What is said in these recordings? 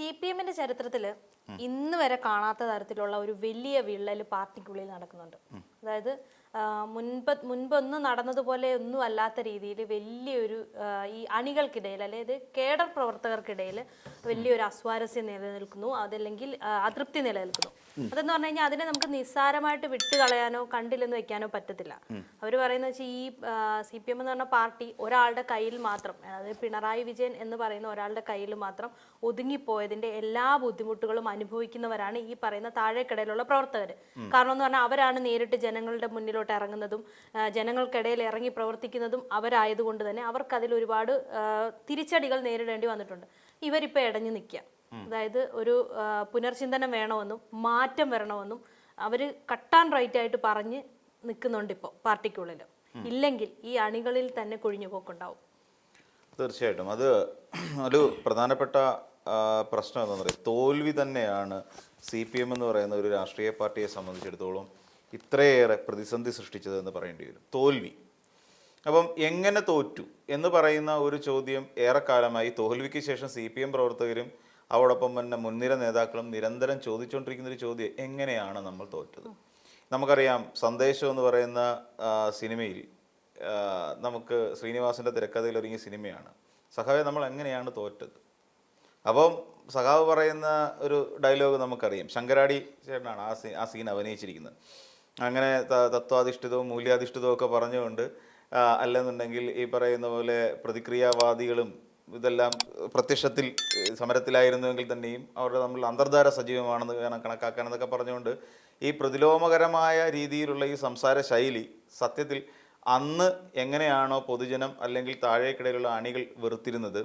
CPM-ന്റെ ചരിത്രത്തിൽ ഇന്ന് വരെ കാണാത്ത തരത്തിലുള്ള ഒരു വലിയ വിള്ളൽ പാർട്ടിക്കുള്ളിൽ നടക്കുന്നുണ്ട്. അതായത് മുൻപൊന്നും നടന്നതുപോലെ ഒന്നും അല്ലാത്ത രീതിയിൽ വലിയൊരു ഈ അണികൾക്കിടയിൽ അതായത് കേഡർ പ്രവർത്തകർക്കിടയിൽ വലിയൊരു അസ്വാരസ്യം നിലനിൽക്കുന്നു, അതല്ലെങ്കിൽ അതൃപ്തി നിലനിൽക്കുന്നു. അതെന്ന് പറഞ്ഞു കഴിഞ്ഞാൽ അതിനെ നമുക്ക് നിസ്സാരമായിട്ട് വിട്ടുകളയാനോ കണ്ടില്ലെന്ന് വെക്കാനോ പറ്റത്തില്ല. അവർ പറയുന്നത് വെച്ചാൽ ഈ CPM എന്ന് പറഞ്ഞ പാർട്ടി ഒരാളുടെ കയ്യിൽ മാത്രം, അതായത് പിണറായി വിജയൻ എന്ന് പറയുന്ന ഒരാളുടെ കയ്യിൽ മാത്രം ഒതുങ്ങിപ്പോയതിന്റെ എല്ലാ ബുദ്ധിമുട്ടുകളും അനുഭവിക്കുന്നവരാണ് ഈ പറയുന്ന താഴേക്കിടയിലുള്ള പ്രവർത്തകർ. കാരണം എന്ന് പറഞ്ഞാൽ അവരാണ് നേരിട്ട് ജനങ്ങളുടെ മുന്നിലോട്ട് ഇറങ്ങുന്നതും ജനങ്ങൾക്കിടയിൽ ഇറങ്ങി പ്രവർത്തിക്കുന്നതും അവരായതുകൊണ്ട് തന്നെ അവർക്ക് അതിൽ ഒരുപാട് തിരിച്ചടികൾ നേരിടേണ്ടി വന്നിട്ടുണ്ട്. ഇവരിപ്പോൾ ഇടഞ്ഞു നിൽക്കുക, അതായത് ഒരു പുനർചിന്തനം വേണമെന്നും മാറ്റം വരണമെന്നും അവർ കട്ട് ആൻഡ് റൈറ്റ് ആയിട്ട് പറഞ്ഞ് നിൽക്കുന്നുണ്ട് ഇപ്പോൾ പാർട്ടിക്കുള്ളിൽ. ഇല്ലെങ്കിൽ ഈ അണികളിൽ തന്നെ കൊഴിഞ്ഞു പോക്കുണ്ടാവും. തീർച്ചയായിട്ടും അത് ഒരു പ്രധാനപ്പെട്ട പ്രശ്നം എന്താണെന്ന് പറയുക, തോൽവി തന്നെയാണ് CPM എന്ന് പറയുന്ന ഒരു രാഷ്ട്രീയ പാർട്ടിയെ സംബന്ധിച്ചിടത്തോളം ഇത്രയേറെ പ്രതിസന്ധി സൃഷ്ടിച്ചത് എന്ന് പറയേണ്ടി വരും. തോൽവി. അപ്പം എങ്ങനെ തോറ്റു എന്ന് പറയുന്ന ഒരു ചോദ്യം ഏറെക്കാലമായി തോൽവിക്ക് ശേഷം CPM പ്രവർത്തകരും അതോടൊപ്പം തന്നെ മുൻനിര നേതാക്കളും നിരന്തരം ചോദിച്ചുകൊണ്ടിരിക്കുന്ന ഒരു ചോദ്യം, എങ്ങനെയാണ് നമ്മൾ തോറ്റത്? നമുക്കറിയാം, സന്ദേശം എന്ന് പറയുന്ന സിനിമയിൽ നമുക്ക് ശ്രീനിവാസൻ്റെ തിരക്കഥയിൽ ഒരുങ്ങിയ സിനിമയാണ്. സഖാവെ, നമ്മൾ എങ്ങനെയാണ് തോറ്റത്? അപ്പം സഖാവ് പറയുന്ന ഒരു ഡയലോഗ് നമുക്കറിയാം. ശങ്കരാടി ചേട്ടനാണ് ആ സീൻ അഭിനയിച്ചിരിക്കുന്നത്. അങ്ങനെ തത്വാധിഷ്ഠിതവും മൂല്യാധിഷ്ഠിതവും ഒക്കെ പറഞ്ഞുകൊണ്ട്, അല്ലെന്നുണ്ടെങ്കിൽ ഈ പറയുന്ന പോലെ പ്രതിക്രിയാവാദികളും ഇതെല്ലാം പ്രത്യക്ഷത്തിൽ സമരത്തിലായിരുന്നുവെങ്കിൽ തന്നെയും അവരുടെ തമ്മിൽ അന്തർധാര സജീവമാണെന്ന് കണക്കാക്കാനെന്നൊക്കെ പറഞ്ഞുകൊണ്ട് ഈ പ്രതിലോമകരമായ രീതിയിലുള്ള ഈ സംസാര ശൈലി സത്യത്തിൽ അന്ന് എങ്ങനെയാണോ പൊതുജനം അല്ലെങ്കിൽ താഴേക്കിടയിലുള്ള അണികൾ വെറുത്തിരുന്നത്,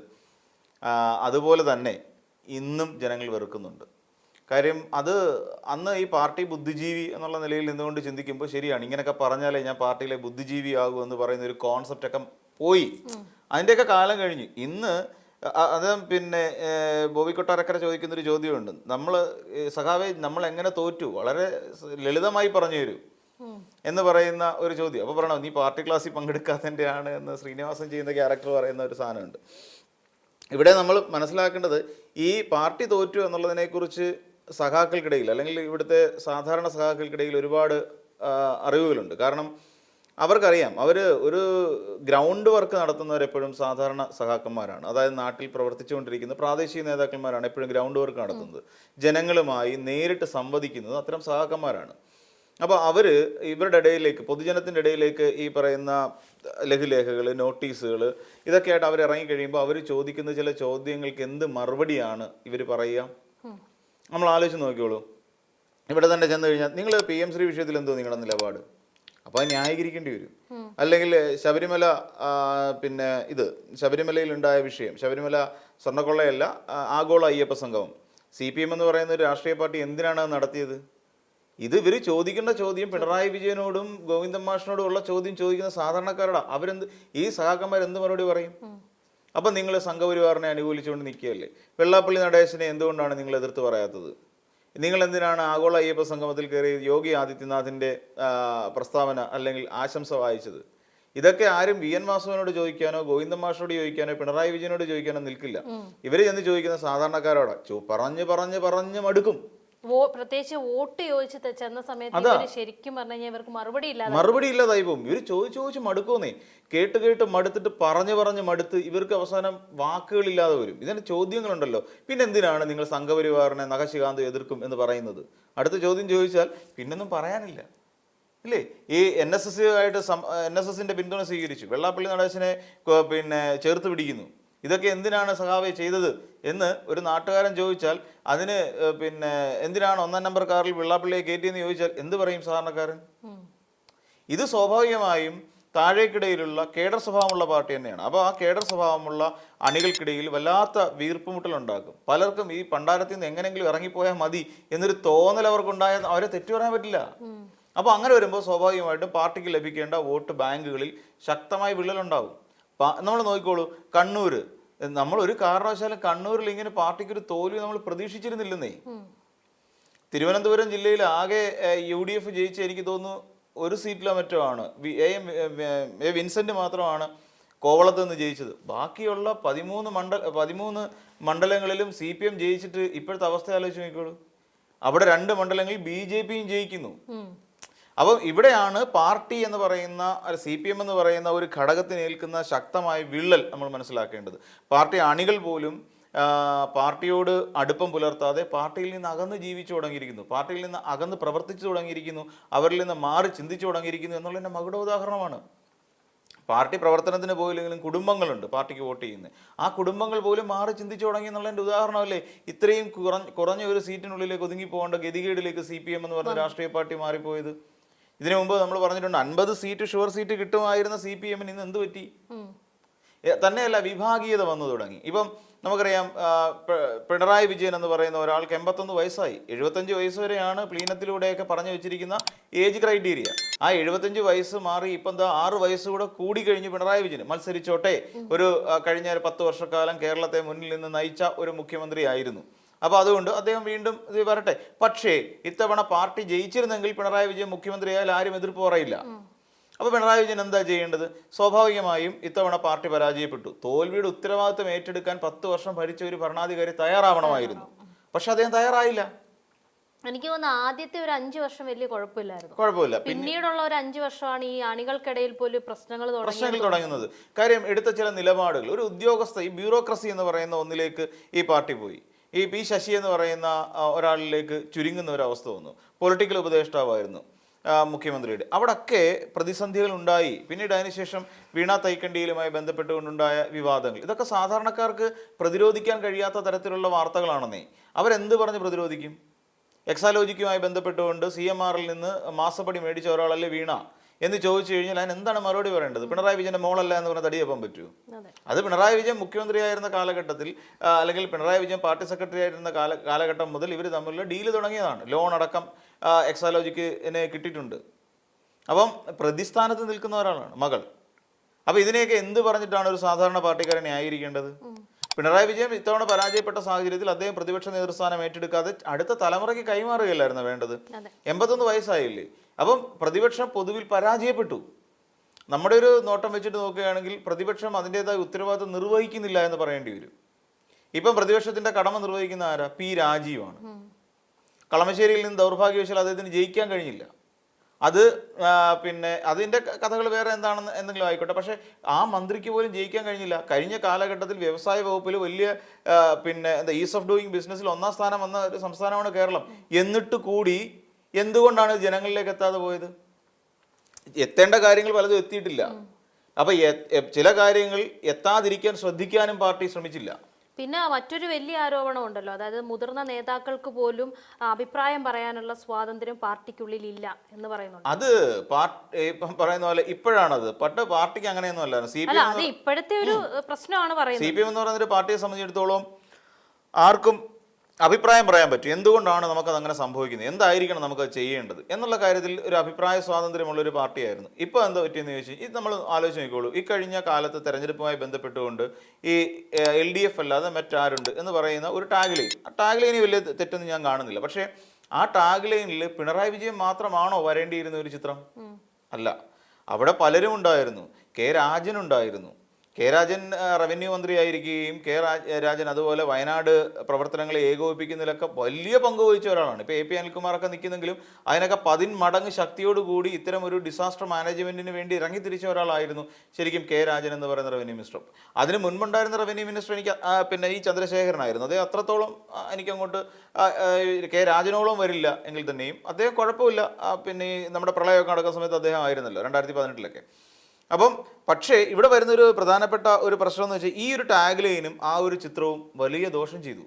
അതുപോലെ തന്നെ ഇന്നും ജനങ്ങൾ വെറുക്കുന്നുണ്ട്. കാര്യം അത് അന്ന് ഈ പാർട്ടി ബുദ്ധിജീവി എന്നുള്ള നിലയിൽ നിന്നുകൊണ്ട് ചിന്തിക്കുമ്പോൾ ശരിയാണ്, ഇങ്ങനെയൊക്കെ പറഞ്ഞാലേ ഞാൻ പാർട്ടിയിലെ ബുദ്ധിജീവി ആകൂ എന്ന് പറയുന്ന ഒരു കോൺസെപ്റ്റൊക്കെ പോയി. അതിൻ്റെയൊക്കെ കാലം കഴിഞ്ഞു. ഇന്ന് അത് പിന്നെ ബോബി കൊട്ടാരക്കര ചോദിക്കുന്നൊരു ചോദ്യമുണ്ട്, സഖാവെ നമ്മൾ എങ്ങനെ തോറ്റു, വളരെ ലളിതമായി പറഞ്ഞു തരൂ എന്ന് പറയുന്ന ഒരു ചോദ്യം. അപ്പോൾ പറയണോ, നീ പാർട്ടി ക്ലാസ്സിൽ പങ്കെടുക്കാത്തതിൻ്റെ ആണ് എന്ന് ശ്രീനിവാസൻ ചെയ്യുന്ന ക്യാരക്ടർ പറയുന്ന ഒരു സാധനമുണ്ട്. ഇവിടെ നമ്മൾ മനസ്സിലാക്കേണ്ടത്, ഈ പാർട്ടി തോറ്റു എന്നുള്ളതിനെക്കുറിച്ച് സഖാക്കൾക്കിടയിൽ അല്ലെങ്കിൽ ഇവിടുത്തെ സാധാരണ സഖാക്കൾക്കിടയിൽ ഒരുപാട് അറിവുകളുണ്ട്. കാരണം അവർക്കറിയാം, അവർ ഒരു ഗ്രൗണ്ട് വർക്ക് നടത്തുന്നവരെപ്പോഴും സാധാരണ സഖാക്കന്മാരാണ്. അതായത് നാട്ടിൽ പ്രവർത്തിച്ചുകൊണ്ടിരിക്കുന്ന പ്രാദേശിക നേതാക്കന്മാരാണ് എപ്പോഴും ഗ്രൗണ്ട് വർക്ക് നടത്തുന്നത്. ജനങ്ങളുമായി നേരിട്ട് സംവദിക്കുന്നത് അത്തരം സഖാക്കന്മാരാണ്. അപ്പോൾ അവർ ഇവരുടെ ഇടയിലേക്ക്, പൊതുജനത്തിൻ്റെ ഇടയിലേക്ക് ഈ പറയുന്ന ലഘുലേഖകൾ, നോട്ടീസുകൾ ഇതൊക്കെ ആയിട്ട് അവർ ഇറങ്ങിക്കഴിയുമ്പോൾ അവർ ചോദിക്കുന്ന ചില ചോദ്യങ്ങൾക്ക് എന്ത് മറുപടിയാണ് ഇവർ പറയുക? നമ്മൾ ആലോചിച്ച് നോക്കിയോളൂ. ഇവിടെ തന്നെ ചെന്ന് കഴിഞ്ഞാൽ, നിങ്ങൾ PM ശ്രീ വിഷയത്തിൽ എന്തോ നിങ്ങളുടെ നിലപാട്? അപ്പോൾ അത് ന്യായീകരിക്കേണ്ടി വരും. അല്ലെങ്കിൽ ശബരിമല, പിന്നെ ശബരിമലയിലുണ്ടായ വിഷയം, ശബരിമല സ്വർണ്ണക്കൊള്ളയല്ല, ആഗോള അയ്യപ്പ സംഗമം, CPM എന്ന് പറയുന്ന ഒരു രാഷ്ട്രീയ പാർട്ടി എന്തിനാണ് നടത്തിയത്? ഇത് ഇവർ ചോദിക്കേണ്ട ചോദ്യം പിണറായി വിജയനോടും ഗോവിന്ദൻ മാഷിനോടും ഉള്ള ചോദ്യം ചോദിക്കുന്ന സാധാരണക്കാരുടെ ഈ സഹാക്കന്മാർ എന്ത് മറുപടി പറയും? അപ്പം നിങ്ങൾ സംഘപരിവാറിനെ അനുകൂലിച്ചുകൊണ്ട് നിൽക്കുകയല്ലേ? വെള്ളാപ്പള്ളി നടേശനെ എന്തുകൊണ്ടാണ് നിങ്ങൾ എതിർത്ത് പറയാത്തത്? നിങ്ങൾ എന്തിനാണ് ആഗോള അയ്യപ്പ സംഗമത്തിൽ കയറി യോഗി ആദിത്യനാഥിൻ്റെ പ്രസ്താവന അല്ലെങ്കിൽ ആശംസ വായിച്ചത്? ഇതൊക്കെ ആരും VN വാസുവിനോട് ചോദിക്കാനോ ഗോവിന്ദൻ മാഷിനോട് ചോദിക്കാനോ പിണറായി വിജയനോട് ചോദിക്കാനോ നിൽക്കില്ല. ഇവർ ചെന്ന് ചോദിക്കുന്ന സാധാരണക്കാരോട് പറഞ്ഞ് പറഞ്ഞ് പറഞ്ഞ് മടുക്കും. പ്രത്യേകിച്ച് വോട്ട് ചോദിച്ച് ചെന്ന സമയത്ത് ശരിക്കും പറഞ്ഞു കഴിഞ്ഞാൽ ഇവർക്ക് മറുപടി ഇല്ലാതായി പോകും. ഇവർ ചോദിച്ച് മടുക്കുന്നേ, കേട്ട് മടുത്തിട്ട് പറഞ്ഞ് മടുത്ത് ഇവർക്ക് അവസാനം വാക്കുകളില്ലാതെ വരും. ഇതിന്റെ ചോദ്യങ്ങളുണ്ടല്ലോ, പിന്നെ എന്തിനാണ് നിങ്ങൾ സംഘപരിവാറിനെ നഖശികാന്ത് എതിർക്കും എന്ന് പറയുന്നത്? അടുത്ത ചോദ്യം ചോദിച്ചാൽ പിന്നൊന്നും പറയാനില്ല, ഇല്ലേ? ഈ NSS ആയിട്ട് NSSന്റെ പിന്തുണ സ്വീകരിച്ചു, വെള്ളാപ്പള്ളി നടേശനെ പിന്നെ ചേർത്ത് പിടിക്കുന്നു. ഇതൊക്കെ എന്തിനാണ് സഖാവെ ചെയ്തത് എന്ന് ഒരു നാട്ടുകാരൻ ചോദിച്ചാൽ, അതിന് പിന്നെ എന്തിനാണ് 1-ാം നമ്പർ കാറിൽ വെള്ളാപ്പള്ളിയെ കയറ്റിയെന്ന് ചോദിച്ചാൽ എന്ത് പറയും സാധാരണക്കാരൻ? ഇത് സ്വാഭാവികമായും താഴേക്കിടയിലുള്ള കേഡർ സ്വഭാവമുള്ള പാർട്ടി തന്നെയാണ്. അപ്പോൾ ആ കേഡർ സ്വഭാവമുള്ള അണികൾക്കിടയിൽ വല്ലാത്ത വീർപ്പുമുട്ടലുണ്ടാക്കും. പലർക്കും ഈ പണ്ടാരത്തിൽ നിന്ന് എങ്ങനെയെങ്കിലും ഇറങ്ങിപ്പോയാൽ മതി എന്നൊരു തോന്നൽ അവർക്കുണ്ടായാൽ അവരെ തെറ്റു പറയാൻ പറ്റില്ല. അപ്പോൾ അങ്ങനെ വരുമ്പോൾ സ്വാഭാവികമായിട്ടും പാർട്ടിക്ക് ലഭിക്കേണ്ട വോട്ട് ബാങ്കുകളിൽ ശക്തമായ വിള്ളലുണ്ടാവും. നമ്മൾ നോക്കിക്കോളൂ, കണ്ണൂർ, നമ്മൾ ഒരു കാരണവശാലും കണ്ണൂരിൽ ഇങ്ങനെ പാർട്ടിക്കൊരു തോൽവി നമ്മൾ പ്രതീക്ഷിച്ചിരുന്നില്ലെന്നേ. തിരുവനന്തപുരം ജില്ലയിൽ ആകെ UDF ജയിച്ച് എനിക്ക് തോന്നുന്നു ഒരു സീറ്റിലോ മറ്റോ ആണ്, എ വിൻസെന്റ് മാത്രമാണ് കോവളത്ത് നിന്ന് ജയിച്ചത്. ബാക്കിയുള്ള 13 മണ്ഡലങ്ങളിലും CPM ജയിച്ചിട്ട് ഇപ്പോഴത്തെ അവസ്ഥ ആലോചിച്ച് നോക്കിക്കോളൂ. അവിടെ 2 മണ്ഡലങ്ങളിൽ BJPയും ജയിക്കുന്നു. അപ്പം ഇവിടെയാണ് പാർട്ടി എന്ന് പറയുന്ന CPM എന്ന് പറയുന്ന ഒരു ഘടകത്തിന് ഏൽക്കുന്ന ശക്തമായ വിള്ളൽ നമ്മൾ മനസ്സിലാക്കേണ്ടത്. പാർട്ടി അണികൾ പോലും പാർട്ടിയോട് അടുപ്പം പുലർത്താതെ പാർട്ടിയിൽ നിന്ന് അകന്ന് ജീവിച്ചു തുടങ്ങിയിരിക്കുന്നു, പാർട്ടിയിൽ നിന്ന് അകന്ന് പ്രവർത്തിച്ചു തുടങ്ങിയിരിക്കുന്നു, അവരിൽ നിന്ന് മാറി ചിന്തിച്ചു തുടങ്ങിയിരിക്കുന്നു എന്നുള്ളതിൻ്റെ മകുട ഉദാഹരണമാണ്. പാർട്ടി പ്രവർത്തനത്തിന് പോയില്ലെങ്കിലും കുടുംബങ്ങളുണ്ട് പാർട്ടിക്ക് വോട്ട് ചെയ്യുന്നത്. ആ കുടുംബങ്ങൾ പോലും മാറി ചിന്തിച്ചു തുടങ്ങി എന്നുള്ളതിൻ്റെ ഉദാഹരണമല്ലേ ഇത്രയും കുറഞ്ഞ ഒരു സീറ്റിനുള്ളിലേക്ക് ഒതുങ്ങി പോകേണ്ട ഗതികേടിലേക്ക് CPM എന്ന് പറഞ്ഞ രാഷ്ട്രീയ പാർട്ടി മാറിപ്പോയത്. ഇതിനു മുമ്പ് നമ്മൾ പറഞ്ഞിട്ടുണ്ട് 50 സീറ്റ് ഷുവർ സീറ്റ് കിട്ടുമായിരുന്ന CPMന് ഇന്ന് എന്ത് പറ്റി? തന്നെയല്ല, വിഭാഗീയത വന്നു തുടങ്ങി. ഇപ്പം നമുക്കറിയാം, പിണറായി വിജയൻ എന്ന് പറയുന്ന ഒരാൾക്ക് 81 വയസ്സായി. 75 വയസ്സ് വരെയാണ് പ്ലീനത്തിലൂടെയൊക്കെ പറഞ്ഞു വെച്ചിരിക്കുന്ന ഏജ് ക്രൈറ്റീരിയ. ആ 75 വയസ്സ് മാറി ഇപ്പം എന്താ 6 വയസ്സ് കൂടെ കൂടി കഴിഞ്ഞ് പിണറായി വിജയൻ മത്സരിച്ചോട്ടെ. ഒരു കഴിഞ്ഞ 10 വർഷക്കാലം കേരളത്തെ മുന്നിൽ നിന്ന് നയിച്ച ഒരു മുഖ്യമന്ത്രി ആയിരുന്നു. അപ്പോൾ അതുകൊണ്ട് അദ്ദേഹം വീണ്ടും ഇത് വരട്ടെ. പക്ഷേ ഇത്തവണ പാർട്ടി ജയിച്ചിരുന്നെങ്കിൽ പിണറായി വിജയൻ മുഖ്യമന്ത്രിയായാൽ ആരും എതിർപ്പ് പറയില്ല. അപ്പോൾ പിണറായി വിജയൻ എന്താ ചെയ്യേണ്ടത്? സ്വാഭാവികമായും ഇത്തവണ പാർട്ടി പരാജയപ്പെട്ടു. തോൽവിയുടെ ഉത്തരവാദിത്വം ഏറ്റെടുക്കാൻ 10 വർഷം ഭരിച്ച ഒരു ഭരണാധികാരി തയ്യാറാവണമായിരുന്നു. പക്ഷെ അദ്ദേഹം തയ്യാറായില്ല. എനിക്ക് തോന്നുന്നു ആദ്യത്തെ ഒരു 5 വർഷം വലിയ കുഴപ്പമില്ലായിരുന്നു. പിന്നീടുള്ള ഒരു 5 വർഷമാണ് ഈ അണികൾക്കിടയിൽ പോലും പ്രശ്നങ്ങൾ തുടങ്ങുന്നത്. കാര്യം, എടുത്ത ചില നിലപാടുകൾ, ഒരു ഉദ്യോഗസ്ഥ, ഈ ബ്യൂറോക്രസി എന്ന് പറയുന്ന ഒന്നിലേക്ക് ഈ പാർട്ടി പോയി. ഈ P. ശശി എന്ന് പറയുന്ന ഒരാളിലേക്ക് ചുരുങ്ങുന്ന ഒരു അവസ്ഥ വന്നു. പൊളിറ്റിക്കൽ ഉപദേഷ്ടാവായിരുന്നു മുഖ്യമന്ത്രിയുടെ. അവിടൊക്കെ പ്രതിസന്ധികൾ ഉണ്ടായി. പിന്നീട് അതിനുശേഷം വീണ തൈക്കണ്ടിയിലുമായി ബന്ധപ്പെട്ടുകൊണ്ടുണ്ടായ വിവാദങ്ങൾ, ഇതൊക്കെ സാധാരണക്കാർക്ക് പ്രതിരോധിക്കാൻ കഴിയാത്ത തരത്തിലുള്ള വാർത്തകളാണെന്നേ. അവരെന്ത് പറഞ്ഞ് പ്രതിരോധിക്കും? എക്സാലോജിക്കുമായി ബന്ധപ്പെട്ടുകൊണ്ട് CMRൽ നിന്ന് മാസപ്പടി മേടിച്ച ഒരാളല്ലേ വീണ എന്ന് ചോദിച്ചു കഴിഞ്ഞാൽ അതിന് എന്താണ് മറുപടി പറയേണ്ടത്? പിണറായി വിജയന്റെ മോളല്ല എന്ന് പറഞ്ഞാൽ തടിയപ്പം പറ്റുമോ? അത് പിണറായി വിജയൻ മുഖ്യമന്ത്രിയായിരുന്ന കാലഘട്ടത്തിൽ, അല്ലെങ്കിൽ പിണറായി വിജയൻ പാർട്ടി സെക്രട്ടറി ആയിരുന്ന കാലഘട്ടം മുതൽ ഇവർ തമ്മിലുള്ള ഡീല് തുടങ്ങിയതാണ്. ലോൺ അടക്കം എക്സാലോജിക്ക് കിട്ടിയിട്ടുണ്ട്. അപ്പം പ്രതിസ്ഥാനത്ത് നിൽക്കുന്ന ഒരാളാണ് മകൾ. അപ്പം ഇതിനെയൊക്കെ എന്ത് പറഞ്ഞിട്ടാണ് ഒരു സാധാരണ പാർട്ടിക്കാരൻ ന്യായീകരിക്കേണ്ടത്? പിണറായി വിജയൻ ഇത്തവണ പരാജയപ്പെട്ട സാഹചര്യത്തിൽ അദ്ദേഹം പ്രതിപക്ഷ നേതൃസ്ഥാനം ഏറ്റെടുക്കാതെ അടുത്ത തലമുറയ്ക്ക് കൈമാറുകയല്ലായിരുന്നു വേണ്ടത്. 81 വയസ്സായില്ലേ? അപ്പം പ്രതിപക്ഷം പൊതുവിൽ പരാജയപ്പെട്ടു. നമ്മുടെ ഒരു നോട്ടം വെച്ചിട്ട് നോക്കുകയാണെങ്കിൽ പ്രതിപക്ഷം അതിൻ്റെതായ ഉത്തരവാദിത്വം നിർവഹിക്കുന്നില്ല എന്ന് പറയേണ്ടി വരും. ഇപ്പം പ്രതിപക്ഷത്തിന്റെ കടമ നിർവഹിക്കുന്ന ആരാ? P. രാജീവാണ്. കളമശ്ശേരിയിൽ നിന്ന് ദൗർഭാഗ്യവശാൽ അദ്ദേഹത്തിന് ജയിക്കാൻ കഴിഞ്ഞില്ല. അത് പിന്നെ അതിൻ്റെ കഥകൾ വേറെ എന്താണെന്ന് എന്തെങ്കിലും ആയിക്കോട്ടെ. പക്ഷേ ആ മന്ത്രിക്ക് പോലും ജയിക്കാൻ കഴിഞ്ഞില്ല. കഴിഞ്ഞ കാലഘട്ടത്തിൽ വ്യവസായ വകുപ്പിൽ വലിയ പിന്നെ ഈസ് ഓഫ് ഡൂയിങ് ബിസിനസ്സിൽ 1ാം സ്ഥാനം വന്ന ഒരു സംസ്ഥാനമാണ് കേരളം. എന്നിട്ട് കൂടി എന്തുകൊണ്ടാണ് ജനങ്ങളിലേക്ക് എത്താതെ പോയത്? എത്തേണ്ട കാര്യങ്ങൾ പലതും എത്തിയിട്ടില്ല. അപ്പം ചില കാര്യങ്ങൾ എത്താതിരിക്കാൻ ശ്രദ്ധിക്കാനും പാർട്ടി ശ്രമിച്ചില്ല. പിന്നെ മറ്റൊരു വലിയ ആരോപണം ഉണ്ടല്ലോ, അതായത് മുതിർന്ന നേതാക്കൾക്ക് പോലും അഭിപ്രായം പറയാനുള്ള സ്വാതന്ത്ര്യം പാർട്ടിക്കുള്ളിൽ ഇല്ല എന്ന് പറയുന്നുണ്ട്. അത് പറയുന്ന പോലെ ഇപ്പോഴാണത്, പാർട്ടിക്ക് അങ്ങനെയൊന്നും അല്ല. അത് ഇപ്പോഴത്തെ ഒരു പ്രശ്നമാണ് പറയുന്നത്. CPM എന്ന് പറയുന്ന ഒരു പാർട്ടിയെ സംബന്ധിച്ചിടത്തോളം ആർക്കും അഭിപ്രായം പറയാൻ പറ്റും. എന്തുകൊണ്ടാണ് നമുക്കത് അങ്ങനെ സംഭവിക്കുന്നത്, എന്തായിരിക്കണം നമുക്കത് ചെയ്യേണ്ടത് എന്നുള്ള കാര്യത്തിൽ ഒരു അഭിപ്രായ സ്വാതന്ത്ര്യമുള്ള ഒരു പാർട്ടിയായിരുന്നു. ഇപ്പോൾ എന്താ പറ്റിയെന്ന് ചോദിച്ചാൽ ഇത് നമ്മൾ ആലോചിച്ച് നോക്കിക്കോളൂ. ഈ കഴിഞ്ഞ കാലത്ത് തെരഞ്ഞെടുപ്പുമായി ബന്ധപ്പെട്ടുകൊണ്ട് ഈ LDF അല്ലാതെ മറ്റാരുണ്ട് എന്ന് പറയുന്ന ഒരു ടാഗ് ലൈൻ, ആ ടാഗ് ലൈനിൽ വലിയ തെറ്റൊന്നും ഞാൻ കാണുന്നില്ല. പക്ഷേ ആ ടാഗ് ലൈനിൽ പിണറായി വിജയൻ മാത്രമാണോ വരേണ്ടിയിരുന്ന ഒരു ചിത്രം? അല്ല, അവിടെ പലരും ഉണ്ടായിരുന്നു. K. രാജൻ ഉണ്ടായിരുന്നു. K. രാജൻ റവന്യൂ മന്ത്രിയായിരിക്കുകയും രാജൻ അതുപോലെ വയനാട് പ്രവർത്തനങ്ങളെ ഏകോപിപ്പിക്കുന്നതിലൊക്കെ വലിയ പങ്ക് വഹിച്ച ഒരാളാണ്. ഇപ്പോൾ AP അനിൽകുമാറൊക്കെ നിൽക്കുന്നെങ്കിലും അതിനൊക്കെ 10 മടങ്ങ് ശക്തിയോടുകൂടി ഇത്തരം ഒരു ഡിസാസ്റ്റർ മാനേജ്മെന്റിന് വേണ്ടി ഇറങ്ങിത്തിരിച്ച ഒരാളായിരുന്നു ശരിക്കും K. രാജൻ എന്ന് പറയുന്ന റവന്യൂ മിനിസ്റ്റർ. അതിന് മുൻപുണ്ടായിരുന്ന റവന്യൂ മിനിസ്റ്റർ എനിക്ക് പിന്നെ ഈ ചന്ദ്രശേഖരനായിരുന്നു. അദ്ദേഹം അത്രത്തോളം എനിക്കങ്ങോട്ട് K. രാജനോളം വരില്ല എങ്കിൽ തന്നെയും അദ്ദേഹം കുഴപ്പമില്ല. പിന്നെ നമ്മുടെ പ്രളയമൊക്കെ നടക്കുന്ന സമയത്ത് അദ്ദേഹം ആയിരുന്നല്ലോ 2018-ലൊക്കെ. അപ്പം പക്ഷേ ഇവിടെ വരുന്നൊരു പ്രധാനപ്പെട്ട ഒരു പ്രശ്നം എന്ന് വെച്ചാൽ ഈ ഒരു ടാഗ് ലൈനും ആ ഒരു ചിത്രവും വലിയ ദോഷം ചെയ്തു.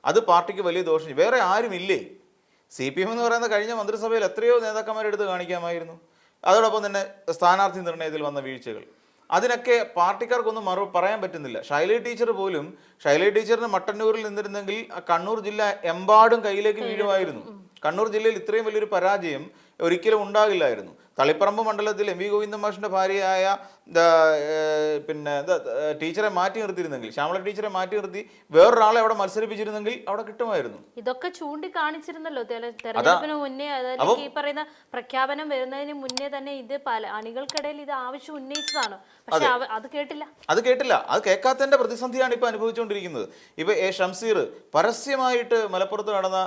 അത് പാർട്ടിക്ക് വലിയ ദോഷം ചെയ്തു. വേറെ ആരുമില്ലേ? CPM എന്ന് പറയുന്ന കഴിഞ്ഞ മന്ത്രിസഭയിൽ എത്രയോ നേതാക്കന്മാരെടുത്ത് കാണിക്കാമായിരുന്നു. അതോടൊപ്പം തന്നെ സ്ഥാനാർത്ഥി നിർണയത്തിൽ വന്ന വീഴ്ചകൾ, അതിനൊക്കെ പാർട്ടിക്കാർക്കൊന്നും പറയാൻ പറ്റുന്നില്ല. ഷൈലി ടീച്ചറിന് മട്ടന്നൂരിൽ നിന്നിരുന്നെങ്കിൽ കണ്ണൂർ ജില്ല എമ്പാടും കയ്യിലേക്ക് വീഴുമായിരുന്നു. കണ്ണൂർ ജില്ലയിൽ ഇത്രയും വലിയൊരു പരാജയം ഒരിക്കലും ഉണ്ടാകില്ലായിരുന്നു. തളിപ്പറമ്പ് മണ്ഡലത്തിൽ എം വി ഗോവിന്ദൻ മാഷിന്റെ ഭാര്യയായ ടീച്ചറെ മാറ്റി നിർത്തിയിരുന്നെങ്കിൽ, ശ്യാമള ടീച്ചറെ മാറ്റി നിർത്തി വേറൊരാളെ അവിടെ മത്സരിപ്പിച്ചിരുന്നെങ്കിൽ അവിടെ കിട്ടുമായിരുന്നു. ഇതൊക്കെ ചൂണ്ടിക്കാണിച്ചിരുന്നല്ലോ തെരഞ്ഞെടുപ്പിന് മുന്നേ. അതായത് ഈ പറയുന്ന പ്രഖ്യാപനം വരുന്നതിന് മുന്നേ തന്നെ ഇത് പല അണികൾക്കിടയിൽ ഇത് ആവശ്യം ഉന്നയിച്ചതാണ്. പക്ഷെ അത് കേട്ടില്ല. അത് കേൾക്കാത്തതിന്റെ പ്രതിസന്ധിയാണ് ഇപ്പൊ അനുഭവിച്ചുകൊണ്ടിരിക്കുന്നത്. ഇപ്പൊ എ ഷംസീർ പരസ്യമായിട്ട് മലപ്പുറത്ത് നടന്ന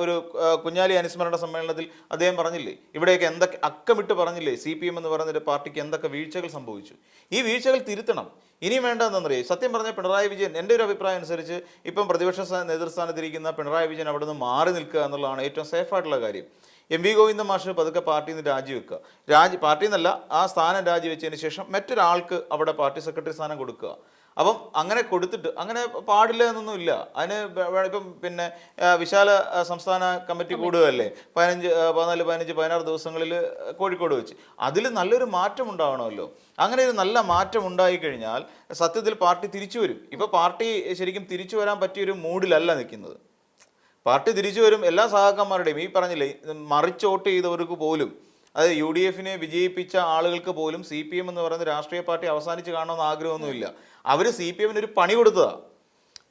ഒരു കുഞ്ഞാലി അനുസ്മരണ സമ്മേളനത്തിൽ അദ്ദേഹം പറഞ്ഞില്ലേ, ഇവിടെയൊക്കെ എന്തൊക്കെ അക്കമിട്ട് പറഞ്ഞില്ലേ, CPM എന്ന് പറയുന്ന ഒരു പാർട്ടിക്ക് എന്തൊക്കെ വീഴ്ചകൾ സംഭവിച്ചു. ഈ വീഴ്ചകൾ തിരുത്തണം. ഇനി വേണ്ടതെന്നറിയാം, സത്യം പറഞ്ഞ പിണറായി വിജയൻ, എൻ്റെ ഒരു അഭിപ്രായം അനുസരിച്ച് ഇപ്പം പ്രതിപക്ഷ നേതൃസ്ഥാനത്തിരിക്കുന്ന പിണറായി വിജയൻ അവിടെ നിന്ന് മാറി നിൽക്കുക എന്നുള്ളതാണ് ഏറ്റവും സേഫായിട്ടുള്ള കാര്യം. എം വി ഗോവിന്ദൻ മാഷ് പതുക്കെ പാർട്ടിയിൽ നിന്ന് രാജിവെക്കുക. പാർട്ടിയിൽ നിന്നല്ല, ആ സ്ഥാനം രാജിവെച്ചതിന് ശേഷം മറ്റൊരാൾക്ക് അവിടെ പാർട്ടി സെക്രട്ടറി സ്ഥാനം കൊടുക്കുക. അപ്പം അങ്ങനെ കൊടുത്തിട്ട്, അങ്ങനെ പാടില്ല എന്നൊന്നും ഇല്ല. അതിന് ഇപ്പം വിശാല സംസ്ഥാന കമ്മിറ്റി കൂടുകയല്ലേ 14-15-16 ദിവസങ്ങളിൽ കോഴിക്കോട് വെച്ച്. അതിൽ നല്ലൊരു മാറ്റം ഉണ്ടാവണമല്ലോ. അങ്ങനെ ഒരു നല്ല മാറ്റം ഉണ്ടായിക്കഴിഞ്ഞാൽ സത്യത്തിൽ പാർട്ടി തിരിച്ചു വരും. ഇപ്പോൾ പാർട്ടി ശരിക്കും തിരിച്ചു വരാൻ പറ്റിയൊരു മൂഡിലല്ല നിൽക്കുന്നത്. പാർട്ടി തിരിച്ചു വരും. എല്ലാ സഹാക്കന്മാരുടെയും ഈ പറഞ്ഞില്ലേ, മറിച്ചോട്ട് ചെയ്തവർക്ക് പോലും, അതായത് UDF വിജയിപ്പിച്ച ആളുകൾക്ക് പോലും CPM എന്ന് പറയുന്ന രാഷ്ട്രീയ പാർട്ടി അവസാനിച്ച് കാണണമെന്ന് ആഗ്രഹമൊന്നുമില്ല. അവർ CPM ഒരു പണി കൊടുത്തതാണ്.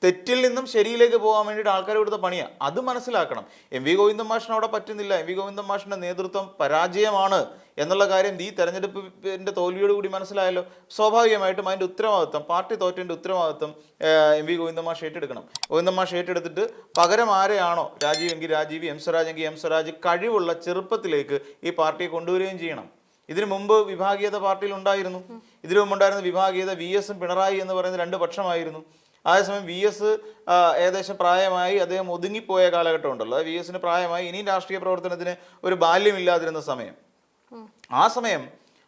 തെറ്റിൽ നിന്നും ശരിയിലേക്ക് പോകാൻ വേണ്ടിയിട്ട് ആൾക്കാർ കൊടുത്ത പണിയാണ്. അത് മനസ്സിലാക്കണം. എം വി ഗോവിന്ദൻ മാഷിന് അവിടെ പറ്റുന്നില്ല. എം വി ഗോവിന്ദൻ മാഷിന്റെ നേതൃത്വം പരാജയമാണ് എന്നുള്ള കാര്യം ഈ തെരഞ്ഞെടുപ്പിന്റെ തോൽവിയോട് കൂടി മനസ്സിലായല്ലോ. സ്വാഭാവികമായിട്ടും അതിന്റെ ഉത്തരവാദിത്വം, പാർട്ടി തോറ്റതിന്റെ ഉത്തരവാദിത്വം എം വി ഗോവിന്ദൻ മാഷ് ഏറ്റെടുക്കണം. ഗോവിന്ദൻ മാഷ് ഏറ്റെടുത്തിട്ട് പകരം ആരെയാണോ, രാജീവ് എങ്കിൽ രാജീവ്, എം സ്വരാജ് എങ്കിൽ എം സ്വരാജ്, കഴിവുള്ള ചെറുപ്പത്തിലേക്ക് ഈ പാർട്ടിയെ കൊണ്ടുവരികയും ചെയ്യണം. ഇതിനു മുമ്പ് വിഭാഗീയത പാർട്ടിയിൽ ഉണ്ടായിരുന്നു. ഇതിനു മുമ്പുണ്ടായിരുന്ന വിഭാഗീയത VS പിണറായി എന്ന് പറയുന്ന രണ്ട് പക്ഷമായിരുന്നു. അതേസമയം VS ഏകദേശം പ്രായമായി അദ്ദേഹം ഒതുങ്ങിപ്പോയ കാലഘട്ടം ഉണ്ടല്ലോ. VS പ്രായമായി, ഇനിയും രാഷ്ട്രീയ പ്രവർത്തനത്തിന് ഒരു ബാല്യമില്ലാതിരുന്ന സമയം.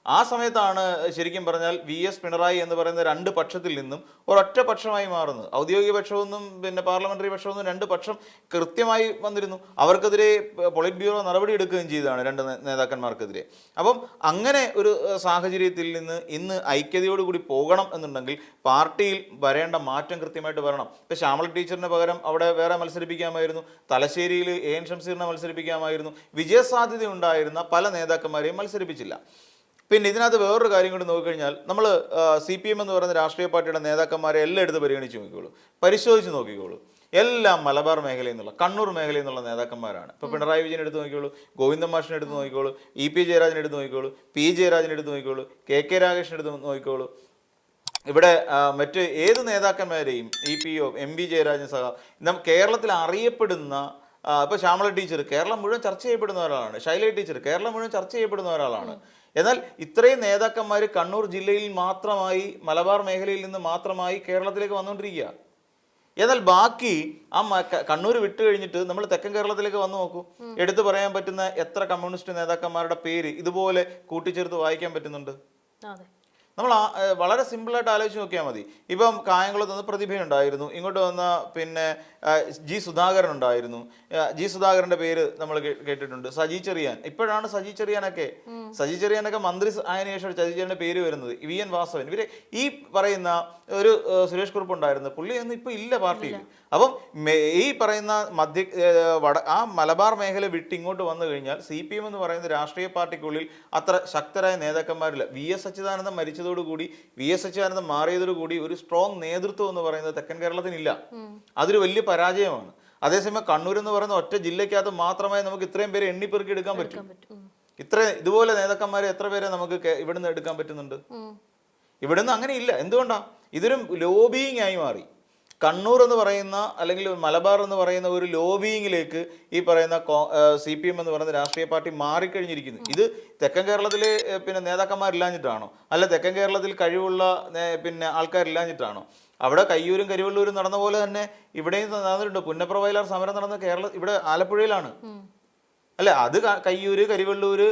ആ സമയത്താണ് ശരിക്കും പറഞ്ഞാൽ VS പിണറായി എന്ന് പറയുന്ന രണ്ട് പക്ഷത്തിൽ നിന്നും ഒരൊറ്റ പക്ഷമായി മാറുന്നത്. ഔദ്യോഗിക പക്ഷമൊന്നും പാർലമെന്ററി പക്ഷമൊന്നും രണ്ട് പക്ഷം കൃത്യമായി വന്നിരുന്നു. അവർക്കെതിരെ പൊളിറ്റ് ബ്യൂറോ നടപടി എടുക്കുകയും ചെയ്തതാണ് രണ്ട് നേതാക്കന്മാർക്കെതിരെ. അപ്പം അങ്ങനെ ഒരു സാഹചര്യത്തിൽ നിന്ന് ഇന്ന് ഐക്യതയോടുകൂടി പോകണം എന്നുണ്ടെങ്കിൽ പാർട്ടിയിൽ വരേണ്ട മാറ്റം കൃത്യമായിട്ട് വരണം. ഇപ്പം ശ്യാമള ടീച്ചറിന് പകരം അവിടെ വേറെ മത്സരിപ്പിക്കാമായിരുന്നു. തലശ്ശേരിയിൽ AN ഷംസീറിനെ മത്സരിപ്പിക്കാമായിരുന്നു. വിജയസാധ്യത ഉണ്ടായിരുന്ന പല നേതാക്കന്മാരെയും മത്സരിപ്പിച്ചില്ല. പിന്നെ ഇതിനകത്ത് വേറൊരു കാര്യം കൂടി നോക്കിക്കഴിഞ്ഞാൽ, നമ്മൾ CPM എന്ന് പറയുന്ന രാഷ്ട്രീയ പാർട്ടിയുടെ നേതാക്കന്മാരെ എല്ലാം എടുത്ത് പരിഗണിച്ച് നോക്കിക്കോളൂ, പരിശോധിച്ച് നോക്കിക്കോളൂ. എല്ലാം മലബാർ മേഖലയിൽ നിന്നുള്ള, കണ്ണൂർ മേഖലയിൽ നിന്നുള്ള നേതാക്കന്മാരാണ്. ഇപ്പോൾ പിണറായി വിജയൻ എടുത്ത് നോക്കിക്കോളൂ, ഗോവിന്ദൻ മാഷിനെ എടുത്ത് നോക്കിക്കോളൂ, EP ജയരാജനെ എടുത്ത് നോക്കിക്കോളൂ, P ജയരാജനെ എടുത്ത് നോക്കിക്കോളൂ, KK രാഗേഷിനെ എടുത്ത് നോക്കിക്കോളൂ. ഇവിടെ മറ്റ് ഏത് നേതാക്കന്മാരെയും EP-യോ MB ജയരാജൻ കേരളത്തിൽ അറിയപ്പെടുന്ന, ഇപ്പോൾ ശ്യാമള ടീച്ചർ കേരളം മുഴുവൻ ചർച്ച ചെയ്യപ്പെടുന്ന ഒരാളാണ്. ശൈല ടീച്ചർ കേരളം മുഴുവൻ ചർച്ച ചെയ്യപ്പെടുന്ന ഒരാളാണ്. എന്നാൽ ഇത്രയും നേതാക്കന്മാർ കണ്ണൂർ ജില്ലയിൽ മാത്രമായി, മലബാർ മേഖലയിൽ നിന്ന് മാത്രമായി കേരളത്തിലേക്ക് വന്നുകൊണ്ടിരിക്കുക. എന്നാൽ ബാക്കി ആ കണ്ണൂർ വിട്ടു കഴിഞ്ഞിട്ട് നമ്മൾ തെക്കൻ കേരളത്തിലേക്ക് വന്നു നോക്കൂ. എടുത്തു പറയാൻ പറ്റുന്ന എത്ര കമ്മ്യൂണിസ്റ്റ് നേതാക്കന്മാരുടെ പേര് ഇതുപോലെ കൂട്ടിച്ചേർത്ത് വായിക്കാൻ പറ്റുന്നുണ്ട്? നമ്മൾ വളരെ സിമ്പിളായിട്ട് ആലോചിച്ച് നോക്കിയാൽ മതി. ഇപ്പം കായംകുളത്ത് നിന്ന് പ്രതിഭയുണ്ടായിരുന്നു, ഇങ്ങോട്ട് വന്ന G സുധാകരൻ ഉണ്ടായിരുന്നു. G സുധാകരന്റെ പേര് നമ്മൾ കേട്ടിട്ടുണ്ട്. സജി ചെറിയാൻ, ഇപ്പോഴാണ് സജി ചെറിയാനൊക്കെ മന്ത്രി ആയതിനു ശേഷം സജി ചെറിയാന്റെ പേര് വരുന്നത്. VN വാസവൻ, ഇവരെ ഈ പറയുന്ന ഒരു സുരേഷ് കുറുപ്പ് ഉണ്ടായിരുന്നു, പുള്ളിയൊന്നും ഇപ്പൊ ഇല്ല പാർട്ടിയിൽ. അപ്പം ഈ പറയുന്ന ആ മലബാർ മേഖല വിട്ട് ഇങ്ങോട്ട് വന്നു കഴിഞ്ഞാൽ CPM എന്ന് പറയുന്ന രാഷ്ട്രീയ പാർട്ടിക്കുള്ളിൽ അത്ര ശക്തരായ നേതാക്കന്മാരില്ല. VS അച്യുതാനന്ദൻ മരിച്ചതോടുകൂടി, VS അച്യുതാനന്ദൻ മാറിയതോടുകൂടി ഒരു സ്ട്രോങ് നേതൃത്വം എന്ന് പറയുന്നത് തെക്കൻ കേരളത്തിനില്ല. അതൊരു വലിയ പരാജയമാണ്. അതേസമയം കണ്ണൂർ എന്ന് പറയുന്ന ഒറ്റ ജില്ലക്കകത്ത് മാത്രമായി നമുക്ക് ഇത്രയും പേരെ എണ്ണിപ്പെറുക്കി എടുക്കാൻ പറ്റും. ഇതുപോലെ നേതാക്കന്മാരെ എത്ര പേരെ നമുക്ക് ഇവിടുന്ന് എടുക്കാൻ പറ്റുന്നുണ്ട്? ഇവിടുന്ന് അങ്ങനെ ഇല്ല. എന്തുകൊണ്ടാണ്? ഇതൊരു ലോബിയിങ് ആയി മാറി. കണ്ണൂർ എന്ന് പറയുന്ന, അല്ലെങ്കിൽ മലബാർ എന്ന് പറയുന്ന ഒരു ലോബിയിങ്ങിലേക്ക് ഈ പറയുന്ന CPM എന്ന് പറയുന്ന രാഷ്ട്രീയ പാർട്ടി മാറിക്കഴിഞ്ഞിരിക്കുന്നു. ഇത് തെക്കൻ കേരളത്തിലെ നേതാക്കന്മാരില്ലാഞ്ഞിട്ടാണോ? അല്ല തെക്കൻ കേരളത്തിൽ കഴിവുള്ള ആൾക്കാരില്ലാഞ്ഞിട്ടാണോ? അവിടെ കയ്യൂരും കരിവള്ളൂരും നടന്ന പോലെ തന്നെ ഇവിടെയും നടന്നിട്ടുണ്ട്. പുന്നപ്ര വയലാർ സമരം നടന്ന ഇവിടെ ആലപ്പുഴയിലാണ് അല്ലെ? അത് കയ്യൂര്, കരിവള്ളൂര്,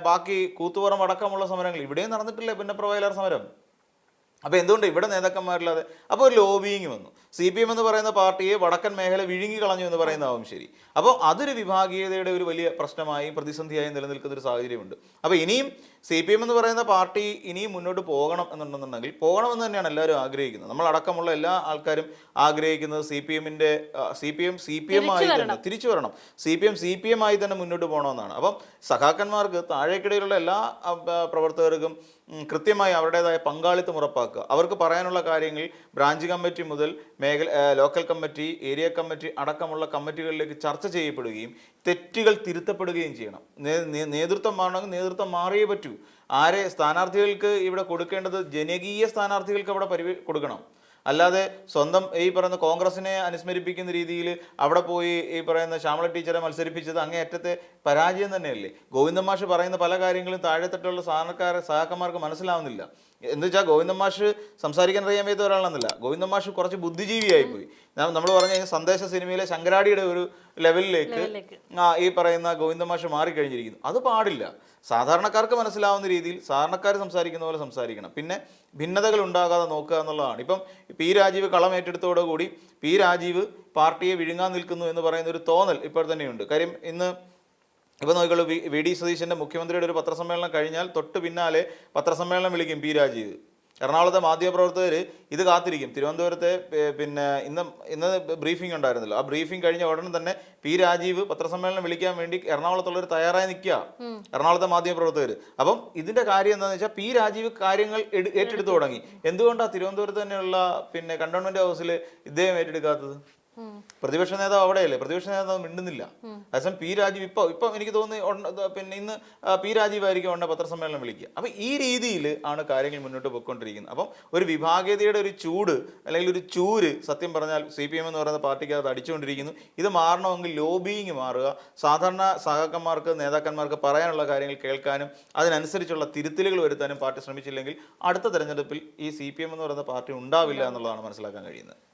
ബാക്കി കൂത്തുപുറം അടക്കമുള്ള സമരങ്ങൾ ഇവിടെയും നടന്നിട്ടില്ലേ പുന്നപ്ര വയലാർ സമരം? അപ്പോൾ എന്തുകൊണ്ട് ഇവിടെ നേതാക്കന്മാരില്ലാതെ? അപ്പോൾ ഒരു ലോബിയിങ് വന്നു. CPM എന്ന് പറയുന്ന പാർട്ടിയെ വടക്കൻ മേഖല വിഴുങ്ങി കളഞ്ഞു എന്ന് പറയുന്നതാവും ശരി. അപ്പോൾ അതൊരു വിഭാഗീയതയുടെ ഒരു വലിയ പ്രശ്നമായും പ്രതിസന്ധിയായും നിലനിൽക്കുന്ന ഒരു സാഹചര്യമുണ്ട്. അപ്പോൾ ഇനിയും CPM എന്ന് പറയുന്ന പാർട്ടി ഇനിയും മുന്നോട്ട് പോകണം എന്നുണ്ടെന്നുണ്ടെങ്കിൽ പോകണമെന്ന് തന്നെയാണ് എല്ലാവരും ആഗ്രഹിക്കുന്നത്. നമ്മളടക്കമുള്ള എല്ലാ ആൾക്കാരും ആഗ്രഹിക്കുന്നത് CPM ആയി തന്നെ തിരിച്ചു വരണം, CPM ആയി തന്നെ മുന്നോട്ട് പോകണമെന്നാണ്. അപ്പം സഖാക്കന്മാർക്ക് താഴേക്കിടയിലുള്ള എല്ലാ പ്രവർത്തകർക്കും കൃത്യമായി അവരുടേതായ പങ്കാളിത്തം ഉറപ്പാക്കുക. അവർക്ക് പറയാനുള്ള കാര്യങ്ങൾ ബ്രാഞ്ച് കമ്മിറ്റി മുതൽ ലോക്കൽ കമ്മിറ്റി, ഏരിയ കമ്മിറ്റി അടക്കമുള്ള കമ്മിറ്റികളിലേക്ക് ചർച്ച ചെയ്യപ്പെടുകയും തെറ്റുകൾ തിരുത്തപ്പെടുകയും ചെയ്യണം. നേതൃത്വം മാറണമെങ്കിൽ നേതൃത്വം മാറിയേ പറ്റൂ. സ്ഥാനാർത്ഥികൾക്ക് ഇവിടെ കൊടുക്കേണ്ടത് ജനകീയ സ്ഥാനാർത്ഥികൾക്ക് അവിടെ കൊടുക്കണം. അല്ലാതെ സ്വന്തം ഈ പറയുന്ന കോൺഗ്രസിനെ അനുസ്മരിപ്പിക്കുന്ന രീതിയിൽ അവിടെ പോയി ഈ പറയുന്ന ശ്യാമള ടീച്ചറെ മത്സരിപ്പിച്ചത് അങ്ങേയറ്റത്തെ പരാജയം തന്നെയല്ലേ. ഗോവിന്ദൻ മാഷ് പറയുന്ന പല കാര്യങ്ങളും താഴെത്തട്ടുള്ള സഹാക്കന്മാർക്ക് മനസ്സിലാവുന്നില്ല. എന്ന് വെച്ചാൽ ഗോവിന്ദൻ മാഷ് സംസാരിക്കാൻ അറിയാൻ വയ്യാത്ത ഒരാളാണെന്നില്ല. ഗോവിന്ദൻ മാഷ് കുറച്ച് ബുദ്ധിജീവിയായിപ്പോയി. നമ്മൾ പറഞ്ഞു കഴിഞ്ഞാൽ സന്ദേശ സിനിമയിലെ ശങ്കരാടിയുടെ ഒരു ലെവലിലേക്ക് ഈ പറയുന്ന ഗോവിന്ദൻ മാഷ് മാറിക്കഴിഞ്ഞിരിക്കുന്നു. അത് പാടില്ല. സാധാരണക്കാർക്ക് മനസ്സിലാവുന്ന രീതിയിൽ സാധാരണക്കാർ സംസാരിക്കുന്ന പോലെ സംസാരിക്കണം. പിന്നെ ഭിന്നതകൾ ഉണ്ടാകാതെ നോക്കുക എന്നുള്ളതാണ്. ഇപ്പം പി രാജീവ് കളം ഏറ്റെടുത്തോടുകൂടി പി രാജീവ് പാർട്ടിയെ വിഴുങ്ങാൻ നിൽക്കുന്നു എന്ന് പറയുന്ന ഒരു തോന്നൽ ഇപ്പോൾ തന്നെയുണ്ട്. കാര്യം ഇപ്പോൾ നോക്കിക്കോളൂ, VD സതീശൻ്റെ മുഖ്യമന്ത്രിയുടെ ഒരു പത്രസമ്മേളനം കഴിഞ്ഞാൽ തൊട്ട് പിന്നാലെ പത്രസമ്മേളനം വിളിക്കും പി രാജീവ്. എറണാകുളത്തെ മാധ്യമപ്രവർത്തകർ ഇത് കാത്തിരിക്കും. തിരുവനന്തപുരത്തെ ഇന്ന് ബ്രീഫിംഗ് ഉണ്ടായിരുന്നല്ലോ, ആ ബ്രീഫിംഗ് കഴിഞ്ഞ ഉടനെ തന്നെ പി രാജീവ് പത്രസമ്മേളനം വിളിക്കാൻ വേണ്ടി എറണാകുളത്തുള്ളവർ തയ്യാറായി നിൽക്കുക, എറണാകുളത്തെ മാധ്യമപ്രവർത്തകർ. അപ്പം ഇതിന്റെ കാര്യം എന്താണെന്ന് വെച്ചാൽ പി രാജീവ് കാര്യങ്ങൾ ഏറ്റെടുത്തു തുടങ്ങി. എന്തുകൊണ്ടാണ് തിരുവനന്തപുരത്ത് തന്നെയുള്ള കണ്ടോൺമെന്റ് ഹൗസിൽ ഇദ്ദേഹം ഏറ്റെടുക്കാത്തത്? പ്രതിപക്ഷ നേതാവ് അവിടെയല്ലേ, പ്രതിപക്ഷ നേതാവ് മിണ്ടുന്നില്ല. അതേസമയം പി രാജീവ് ഇപ്പം എനിക്ക് തോന്നുന്നു ഇന്ന് പി രാജീവ് ആയിരിക്കും ഉടനെ പത്രസമ്മേളനം വിളിക്കുക. അപ്പം ഈ രീതിയിൽ ആണ് കാര്യങ്ങൾ മുന്നോട്ട് പോയിക്കൊണ്ടിരിക്കുന്നത്. അപ്പം ഒരു വിഭാഗീയതയുടെ ഒരു ചൂട് അല്ലെങ്കിൽ ഒരു ചൂര് സത്യം പറഞ്ഞാൽ CPM എന്ന് പറയുന്ന പാർട്ടിക്ക് അത് അടിച്ചുകൊണ്ടിരിക്കുന്നു. ഇത് മാറണമെങ്കിൽ ലോബിയിങ് മാറുക, സാധാരണ സഹാക്കന്മാർക്ക് നേതാക്കന്മാർക്ക് പറയാനുള്ള കാര്യങ്ങൾ കേൾക്കാനും അതിനനുസരിച്ചുള്ള തിരുത്തലുകൾ വരുത്താനും പാർട്ടി ശ്രമിച്ചില്ലെങ്കിൽ അടുത്ത തെരഞ്ഞെടുപ്പിൽ ഈ CPM എന്ന് പറയുന്ന പാർട്ടി ഉണ്ടാവില്ല എന്നുള്ളതാണ് മനസ്സിലാക്കാൻ കഴിയുന്നത്.